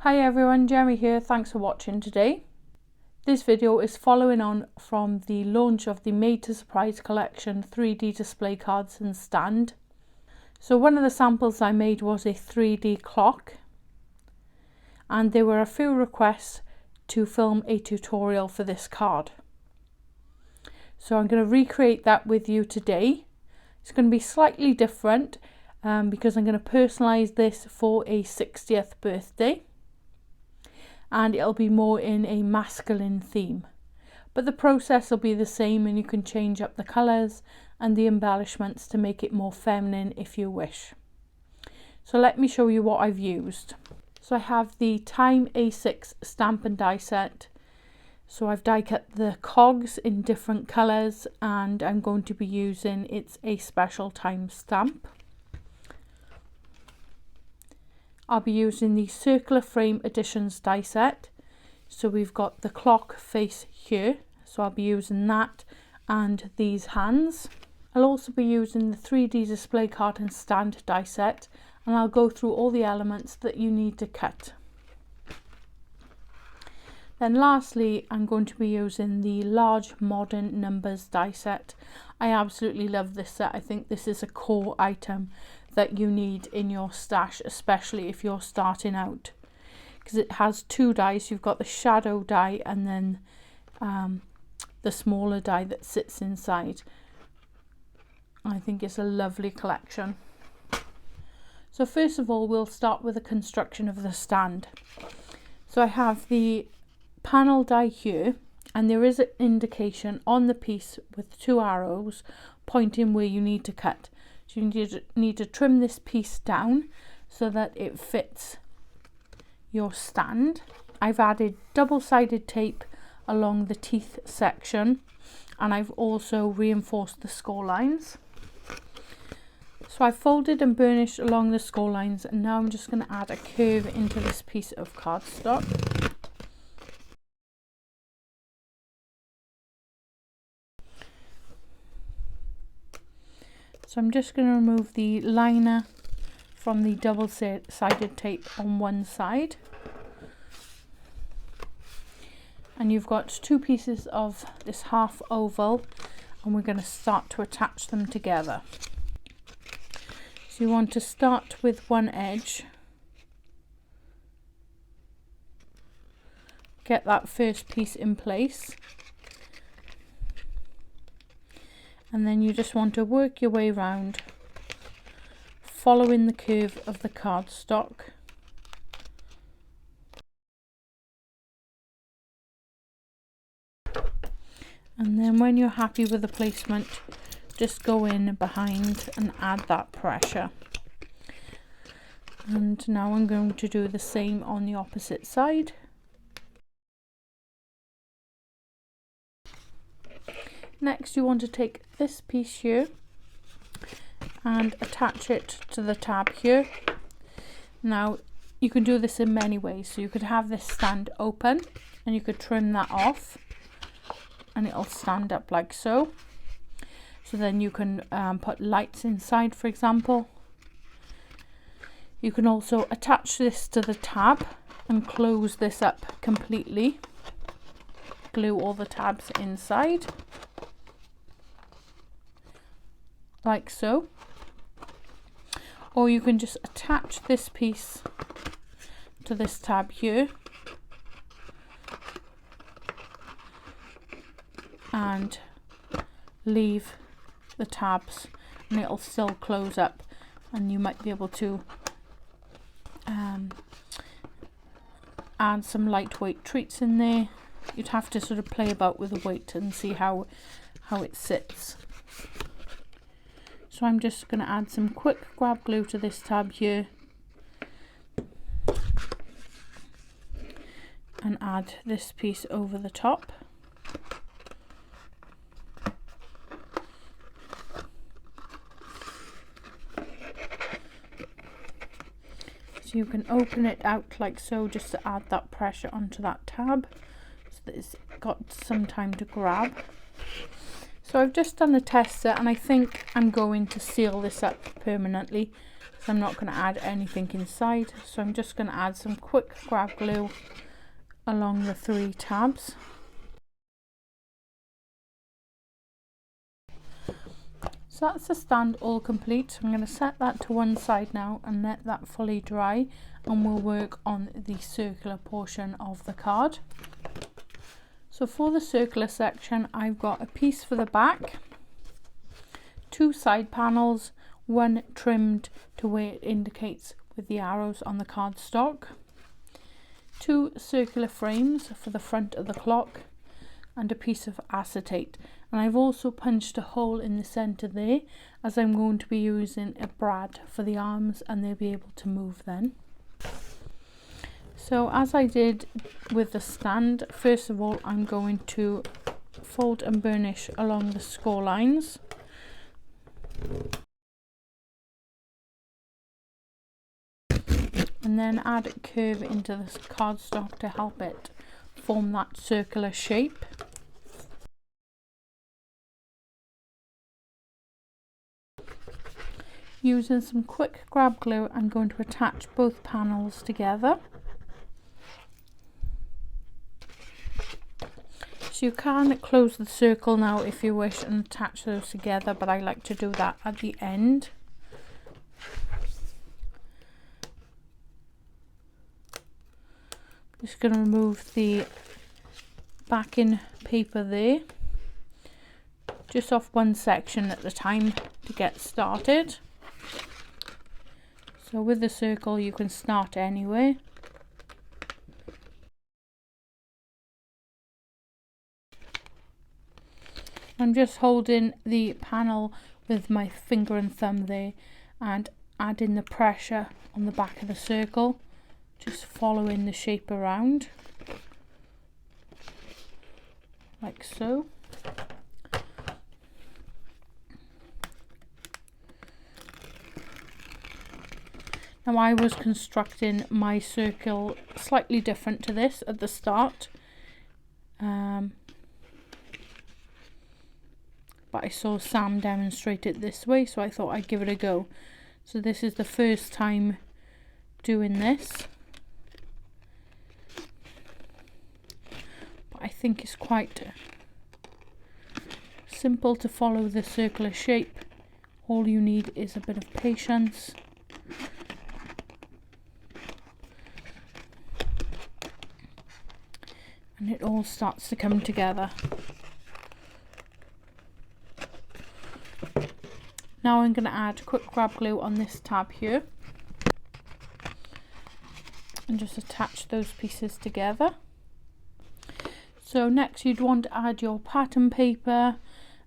Hi everyone, Gemma here. Thanks for watching today. This video is following on from the launch of the Made to Surprise collection 3D display cards and stand. So one of the samples I made was a 3D clock, and there were a few requests to film a tutorial for this card. So I'm going to recreate that with you today. It's going to be slightly different because I'm going to personalize this for a 60th birthday. And it'll be more in a masculine theme, but the process will be the same, and you can change up the colours and the embellishments to make it more feminine if you wish. So let me show you what I've used. So I have the Time A6 stamp and die set. So I've die cut the cogs in different colours, and I'm going to be using it's a special time stamp. I'll be using the Circular Frame Editions die set. So we've got the clock face here, so I'll be using that and these hands. I'll also be using the 3D display card and stand die set, and I'll go through all the elements that you need to cut. Then lastly, I'm going to be using the large modern numbers die set. I absolutely love this set. I think this is a core item that you need in your stash, especially if you're starting out, because it has two dies. You've got the shadow die and then the smaller die that sits inside. I think it's a lovely collection. So first of all, we'll start with the construction of the stand. So I have the panel die here, and there is an indication on the piece with two arrows pointing where you need to cut. So you need to trim this piece down so that it fits your stand. I've added double-sided tape along the teeth section, and I've also reinforced the score lines. So I've folded and burnished along the score lines, and now I'm just going to add a curve into this piece of cardstock. So I'm just going to remove the liner from the double-sided tape on one side. And you've got two pieces of this half oval, and we're going to start to attach them together. So you want to start with one edge. Get that first piece in place. And then you just want to work your way around, following the curve of the cardstock. And then when you're happy with the placement, just go in behind and add that pressure. And now I'm going to do the same on the opposite side. Next, you want to take this piece here and attach it to the tab here. Now, you can do this in many ways. So you could have this stand open and you could trim that off and it'll stand up like so. So then you can put lights inside, for example. You can also attach this to the tab and close this up completely. Glue all the tabs inside, like so. Or you can just attach this piece to this tab here and leave the tabs, and it'll still close up, and you might be able to add some lightweight treats in there. You'd have to sort of play about with the weight and see how it sits. So I'm just going to add some quick grab glue to this tab here and add this piece over the top. So you can open it out like so, just to add that pressure onto that tab so that it's got some time to grab. So I've just done the tester, and I think I'm going to seal this up permanently. so I'm not going to add anything inside. So I'm just going to add some quick grab glue along the 3 tabs. So that's the stand all complete. So I'm going to set that to one side now and let that fully dry, and we'll work on the circular portion of the card. So for the circular section, I've got a piece for the back, 2 side panels, one trimmed to where it indicates with the arrows on the cardstock, 2 circular frames for the front of the clock, and a piece of acetate. And I've also punched a hole in the center there, as I'm going to be using a brad for the arms and they'll be able to move then. So as I did with the stand, first of all I'm going to fold and burnish along the score lines. And then add a curve into this cardstock to help it form that circular shape. Using some quick grab glue, I'm going to attach both panels together. So you can close the circle now if you wish and attach those together, but I like to do that at the end. Just going to remove the backing paper there, just off one section at a time to get started. So with the circle you can start anywhere. I'm just holding the panel with my finger and thumb there and adding the pressure on the back of the circle, just following the shape around like so. Now I was constructing my circle slightly different to this at the start, but I saw Sam demonstrate it this way, so I thought I'd give it a go. So this is the first time doing this, but I think it's quite simple to follow the circular shape. All you need is a bit of patience. And it all starts to come together. Now I'm going to add quick grab glue on this tab here and just attach those pieces together. So next you'd want to add your pattern paper,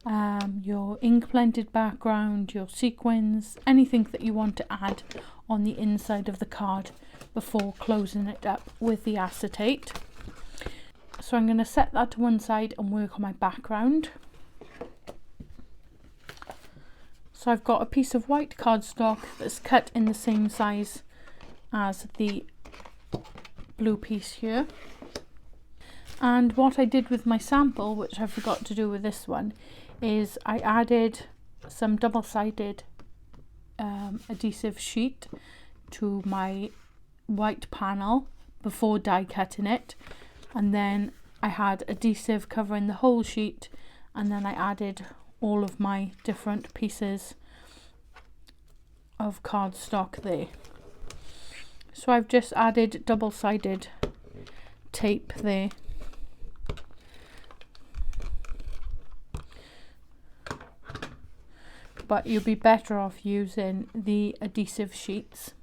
your ink blended background, your sequins, anything that you want to add on the inside of the card before closing it up with the acetate. So I'm going to set that to one side and work on my background. So I've got a piece of white cardstock that's cut in the same size as the blue piece here. And what I did with my sample, which I forgot to do with this one, is I added some double-sided adhesive sheet to my white panel before die cutting it, and then I had adhesive covering the whole sheet, and then I added all of my different pieces of cardstock there. So I've just added double-sided tape there. But you'll be better off using the adhesive sheets.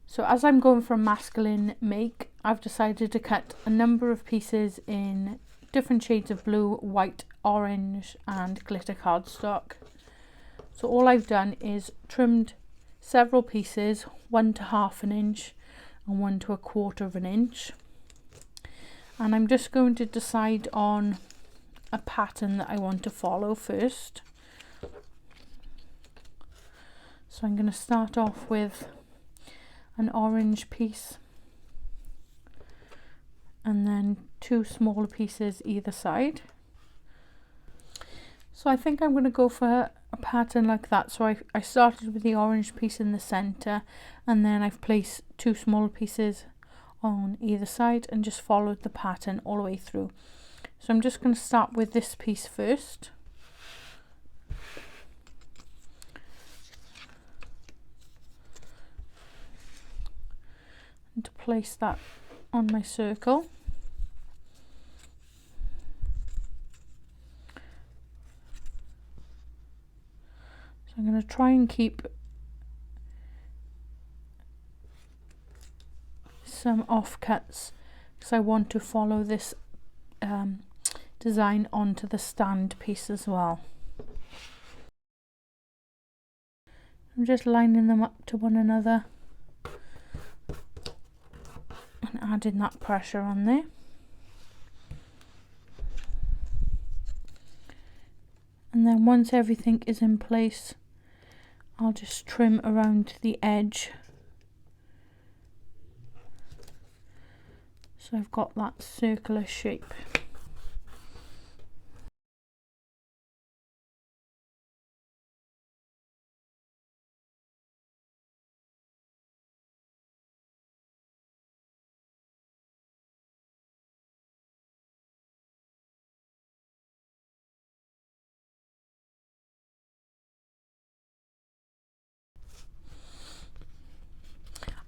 So as I'm going for a masculine make, I've decided to cut a number of pieces in different shades of blue, white, orange and glitter cardstock. So all I've done is trimmed several pieces, 1 to 1/2 inch and 1 to 1/4 inch. And I'm just going to decide on a pattern that I want to follow first. So I'm going to start off with an orange piece and then 2 smaller pieces either side. So I think I'm going to go for a pattern like that. So I started with the orange piece in the center, and then I've placed 2 small pieces on either side and just followed the pattern all the way through. So I'm just going to start with this piece first. And to place that on my circle. So I'm going to try and keep some offcuts because I want to follow this design onto the stand piece as well. I'm just lining them up to one another and adding that pressure on there. And then once everything is in place, I'll just trim around the edge. So I've got that circular shape.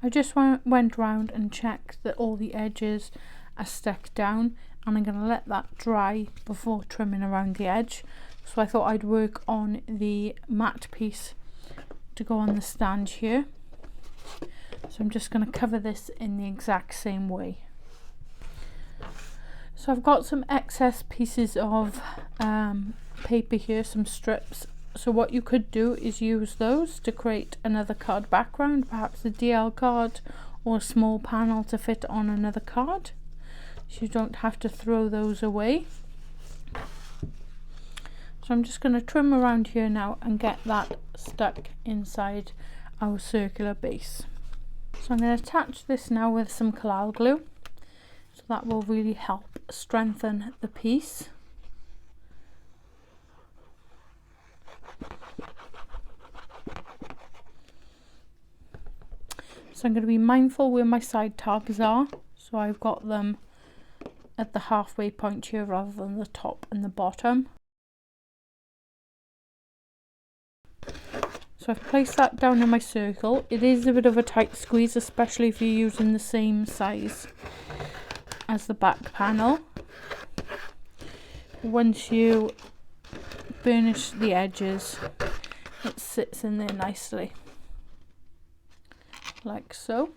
I just went round and checked that all the edges are stuck down, and I'm going to let that dry before trimming around the edge. So I thought I'd work on the matte piece to go on the stand here. So I'm just going to cover this in the exact same way. So I've got some excess pieces of paper here, some strips. So what you could do is use those to create another card background, perhaps a DL card or a small panel to fit on another card. So you don't have to throw those away. So I'm just going to trim around here now and get that stuck inside our circular base. So I'm going to attach this now with some collal glue. So that will really help strengthen the piece. So I'm going to be mindful where my side tags are. So I've got them at the halfway point here rather than the top and the bottom. So I've placed that down in my circle. It is a bit of a tight squeeze, especially if you're using the same size as the back panel. Once you burnish the edges, it sits in there nicely. Like so.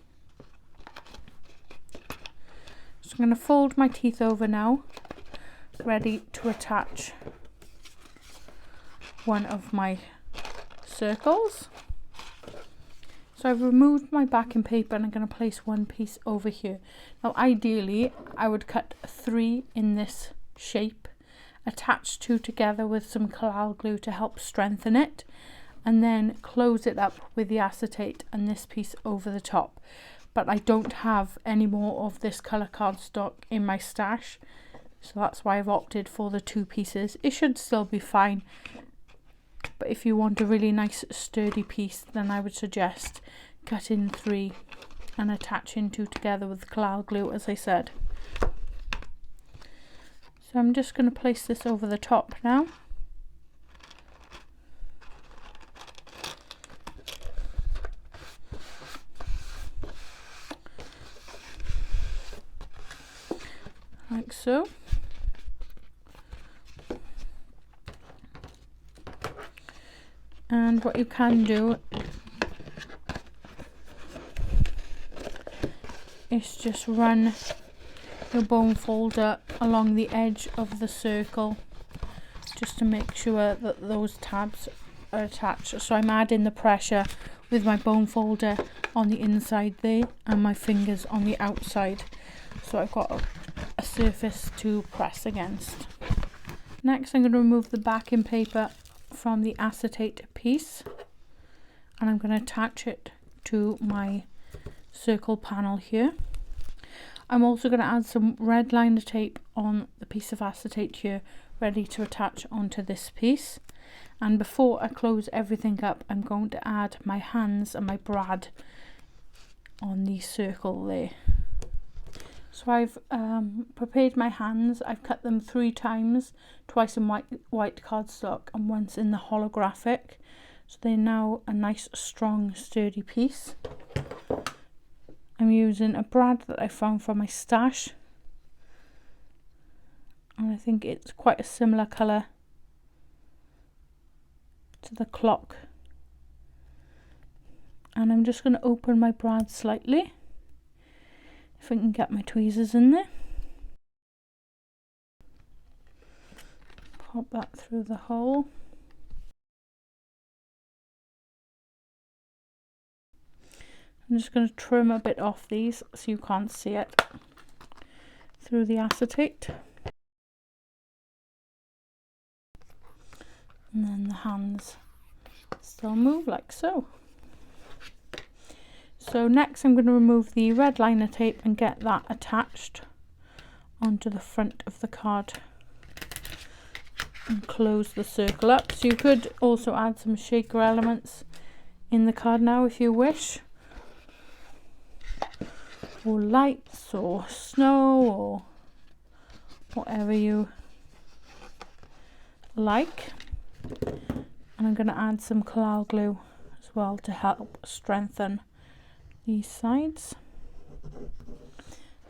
So I'm going to fold my teeth over now, ready to attach one of my circles. So I've removed my backing paper and I'm going to place one piece over here. Now ideally I would cut 3 in this shape, attach 2 together with some collal glue to help strengthen it, and then close it up with the acetate and this piece over the top. But I don't have any more of this colour cardstock in my stash, so that's why I've opted for the 2 pieces. It should still be fine, but if you want a really nice sturdy piece, then I would suggest cutting 3 and attaching 2 together with collal glue, as I said. So I'm just going to place this over the top now. Like so. And what you can do is just run your bone folder along the edge of the circle just to make sure that those tabs are attached. So I'm adding the pressure with my bone folder on the inside there and my fingers on the outside, so I've got a surface to press against. Next I'm going to remove the backing paper from the acetate piece and I'm going to attach it to my circle panel here. I'm also going to add some red liner tape on the piece of acetate here, ready to attach onto this piece. And before I close everything up, I'm going to add my hands and my brad on the circle there. So I've prepared my hands. I've cut them 3 times, twice in white cardstock and once in the holographic. So they're now a nice, strong, sturdy piece. I'm using a brad that I found from my stash. And I think it's quite a similar colour to the clock. And I'm just going to open my brad slightly, if I can get my tweezers in there. Pop that through the hole. I'm just going to trim a bit off these so you can't see it through the acetate. And then the hands still move like so. So next I'm going to remove the red liner tape and get that attached onto the front of the card and close the circle up. So you could also add some shaker elements in the card now if you wish, or lights or snow or whatever you like. And I'm going to add some collal glue as well to help strengthen these sides.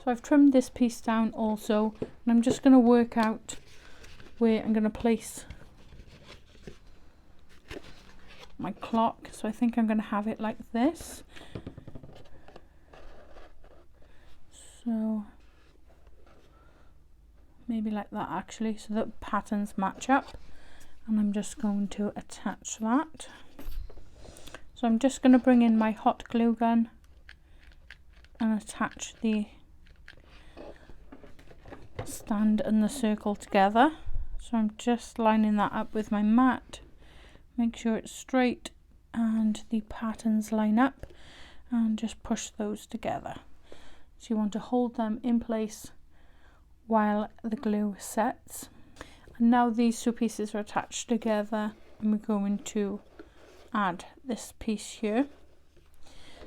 So I've trimmed this piece down also, and I'm just going to work out where I'm going to place my clock. So I think I'm going to have it like this. So maybe like that actually, so that patterns match up. And I'm just going to attach that. So I'm just going to bring in my hot glue gun and attach the stand and the circle together. So I'm just lining that up with my mat. Make sure it's straight and the patterns line up, and just push those together. So you want to hold them in place while the glue sets. And now these 2 pieces are attached together, and we're going to add this piece here.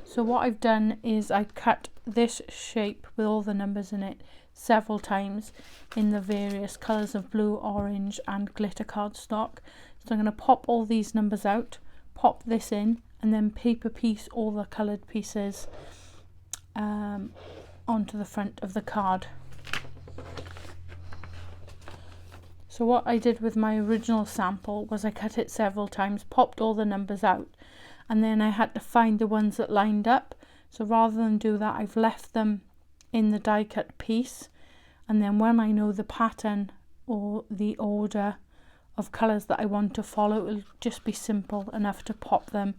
So what I've done is I cut this shape with all the numbers in it several times in the various colours of blue, orange and glitter cardstock. So I'm going to pop all these numbers out, pop this in, and then paper piece all the coloured pieces onto the front of the card. So what I did with my original sample was I cut it several times, popped all the numbers out, and then I had to find the ones that lined up. So rather than do that, I've left them in the die cut piece, and then when I know the pattern or the order of colours that I want to follow, it'll just be simple enough to pop them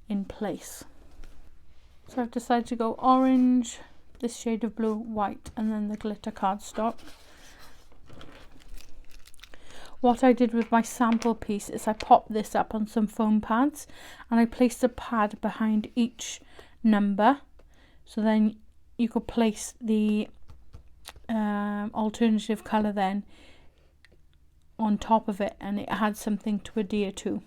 in place. So I've decided to go orange, this shade of blue, white, and then the glitter cardstock. What I did with my sample piece is I popped this up on some foam pads, and I placed a pad behind each number, so then you could place the alternative colour then on top of it, and it had something to adhere to.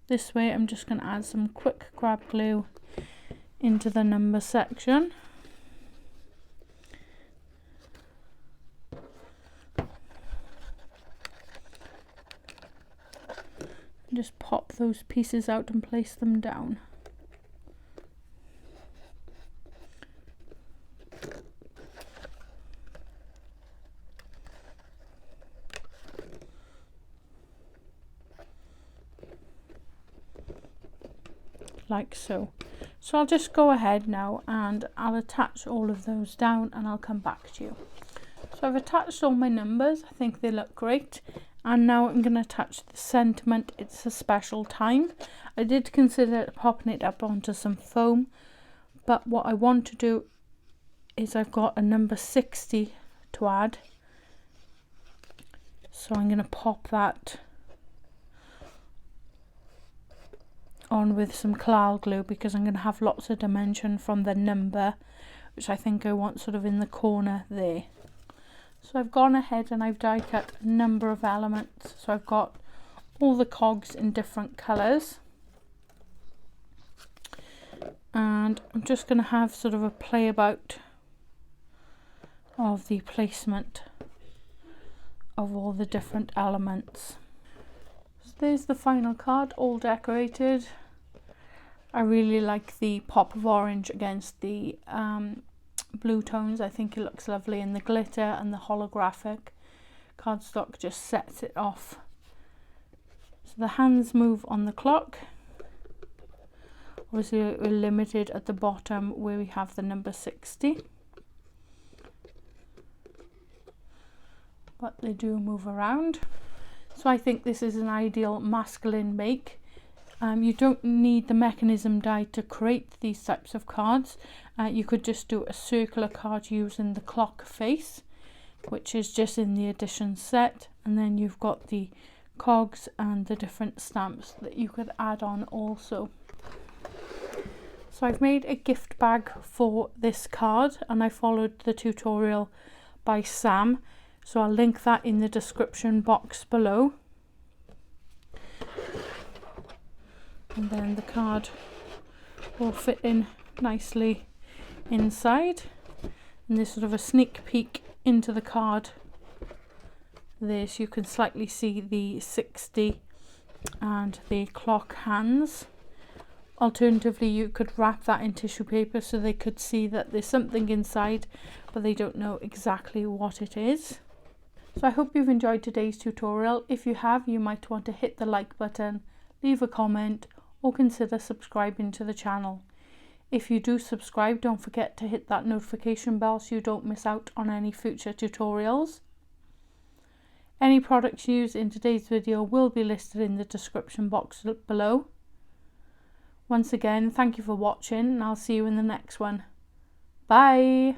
This way I'm just going to add some quick grab glue into the number section. Just pop those pieces out and place them down. Like so. So I'll just go ahead now and I'll attach all of those down, and I'll come back to you. So I've attached all my numbers. I think they look great. And now I'm going to attach the sentiment. It's a special time. I did consider popping it up onto some foam, but what I want to do is I've got a number 60 to add. So I'm going to pop that on with some collal glue, because I'm going to have lots of dimension from the number, which I think I want sort of in the corner there. So I've gone ahead and I've die cut a number of elements. So I've got all the cogs in different colours. And I'm just going to have sort of a play about of the placement of all the different elements. So there's the final card, all decorated. I really like the pop of orange against the blue tones. I think it looks lovely, and the glitter and the holographic cardstock just sets it off. So the hands move on the clock. Obviously we're limited at the bottom where we have the number 60, but they do move around. So I think this is an ideal masculine make. You don't need the mechanism die to create these types of cards. You could just do a circular card using the clock face, which is just in the edition set, and then you've got the cogs and the different stamps that you could add on also. So I've made a gift bag for this card, and I followed the tutorial by Sam, so I'll link that in the description box below. And then the card will fit in nicely inside, and there's sort of a sneak peek into the card there, so you can slightly see the 60 and the clock hands. Alternatively, you could wrap that in tissue paper so they could see that there's something inside, but they don't know exactly what it is. So I hope you've enjoyed today's tutorial. If you have, you might want to hit the like button, leave a comment, or consider subscribing to the channel. If you do subscribe, don't forget to hit that notification bell so you don't miss out on any future tutorials. Any products used in today's video will be listed in the description box below. Once again, thank you for watching, and I'll see you in the next one. Bye!